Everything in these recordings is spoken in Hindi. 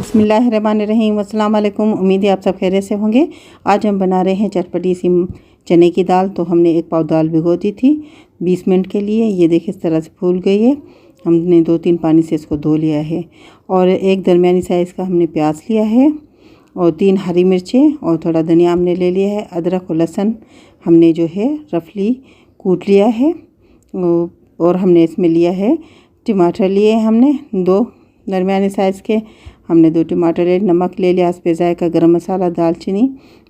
बिस्मिल्लाहिर्रहमानिर्रहीम, अस्सलाम वालेकुम। उम्मीद है आप सब खैरियत से होंगे। आज हम बना रहे हैं चटपटी सी चने की दाल। तो हमने एक पाव दाल भिगो दी थी 20 मिनट के लिए। ये देखिए इस तरह से फूल गई है। हमने 2-3 पानी से इसको धो लिया है। और एक दरमियानी साइज़ का हमने प्याज लिया है और 3 हरी मिर्चें और थोड़ा धनिया हमने ले लिया है। अदरक और लहसुन हमने जो है रफली कूट लिया है। और हमने इसमें लिया है टमाटर लिए हमने 2 दरमियाने साइज़ के। हमने 2 टमाटर ले, नमक ले लिया, हस्बे ज़ायक़ा, गरम मसाला, दालचीनी,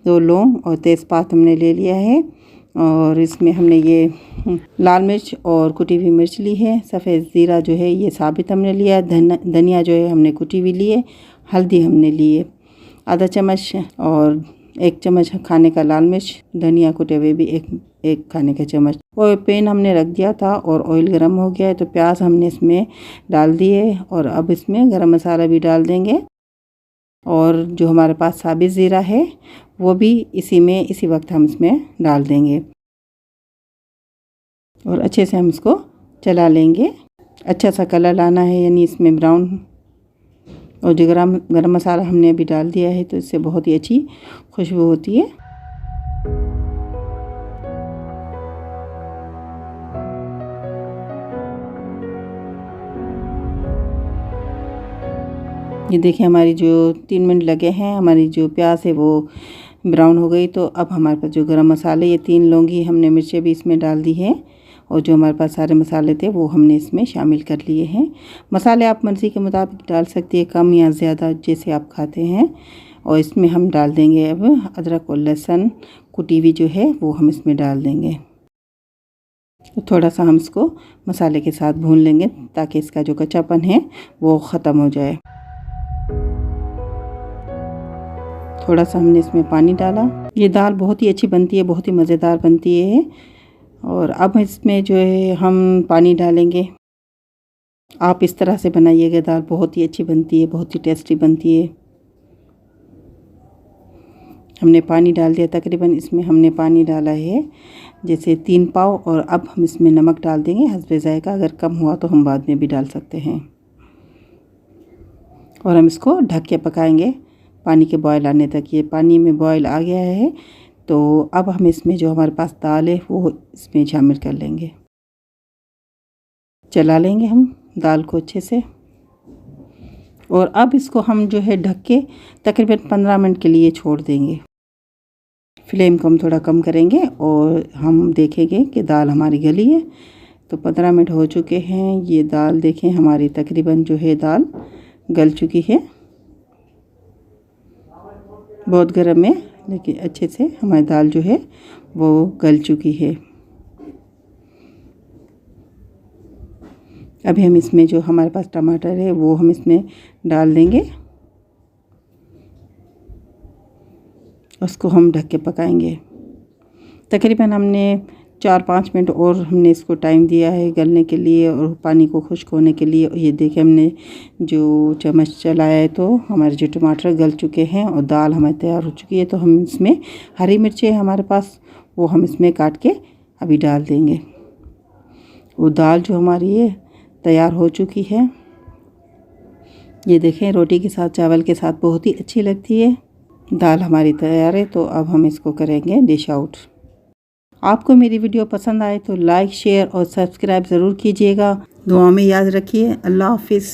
2 लौंग और तेज़पात हमने ले लिया है। और इसमें हमने ये लाल मिर्च और कुटी हुई मिर्च ली है। सफ़ेद ज़ीरा जो है ये साबित हमने लिया। धनिया जो है हमने कुटी हुई ली है। हल्दी हमने ली है आधा चम्मच और 1 चम्मच खाने का लाल मिर्च, धनिया कुटे हुए भी एक खाने का चम्मच। और पैन हमने रख दिया था और ऑयल गर्म हो गया है तो प्याज हमने इसमें डाल दिए और अब इसमें गरम मसाला भी डाल देंगे। और जो हमारे पास साबित ज़ीरा है वो भी इसी वक्त हम इसमें डाल देंगे और अच्छे से हम इसको चला लेंगे। अच्छा सा कलर लाना है, यानी इसमें ब्राउन। और जो गरम मसाला हमने अभी डाल दिया है तो इससे बहुत ही अच्छी खुशबू होती है। ये देखिए हमारी जो 3 मिनट लगे हैं, हमारी जो प्याज है वो ब्राउन हो गई। तो अब हमारे पास जो गरम मसाले, ये 3 लौंगी हमने मिर्चें भी इसमें डाल दी हैं और जो हमारे पास सारे मसाले थे वो हमने इसमें शामिल कर लिए हैं। मसाले आप मर्ज़ी के मुताबिक डाल सकते हैं, कम या ज़्यादा जैसे आप खाते हैं। और इसमें हम डाल देंगे अब अदरक और लहसुन कुटी हुई जो है वो हम इसमें डाल देंगे। तो थोड़ा सा हम इसको मसाले के साथ भून लेंगे ताकि इसका जो कच्चापन है वो ख़त्म हो जाए। थोड़ा सा हमने इसमें पानी डाला। ये दाल बहुत ही अच्छी बनती है, बहुत ही मज़ेदार बनती है। और अब इसमें जो है हम पानी डालेंगे। आप इस तरह से बनाइएगा, दाल बहुत ही अच्छी बनती है, बहुत ही टेस्टी बनती है। हमने पानी डाल दिया, तकरीबन इसमें हमने पानी डाला है जैसे 3 पाव। और अब हम इसमें नमक डाल देंगे हस्बे ज़ायक़ा, अगर कम हुआ तो हम बाद में भी डाल सकते हैं। और हम इसको ढक के पकाएंगे पानी के बॉयल आने तक। ये पानी में बॉयल आ गया है तो अब हम इसमें जो हमारे पास दाल है वो इसमें शामिल कर लेंगे। चला लेंगे हम दाल को अच्छे से। और अब इसको हम जो है ढक के तकरीबन 15 मिनट के लिए छोड़ देंगे। फ्लेम को हम थोड़ा कम करेंगे और हम देखेंगे कि दाल हमारी गली है। तो 15 मिनट हो चुके हैं। ये दाल देखें हमारी तकरीबन जो है दाल गल चुकी है। बहुत गर्म है लेकिन अच्छे से हमारी दाल जो है वो गल चुकी है। अभी हम इसमें जो हमारे पास टमाटर है वो हम इसमें डाल देंगे। उसको हम ढक के पकाएंगे। तकरीबन हमने 4-5 मिनट और हमने इसको टाइम दिया है गलने के लिए और पानी को खुश्क होने के लिए। ये देखिए हमने जो चम्मच चलाया है तो हमारे जो टमाटर गल चुके हैं और दाल हमारी तैयार हो चुकी है। तो हम इसमें हरी मिर्चें हमारे पास वो हम इसमें काट के अभी डाल देंगे। वो दाल जो हमारी है तैयार हो चुकी है। ये देखें रोटी के साथ, चावल के साथ बहुत ही अच्छी लगती है। दाल हमारी तैयार है तो अब हम इसको करेंगे डिश आउट। आपको मेरी वीडियो पसंद आए तो लाइक, शेयर और सब्सक्राइब ज़रूर कीजिएगा। दुआ में याद रखिए। अल्लाह हाफिज़।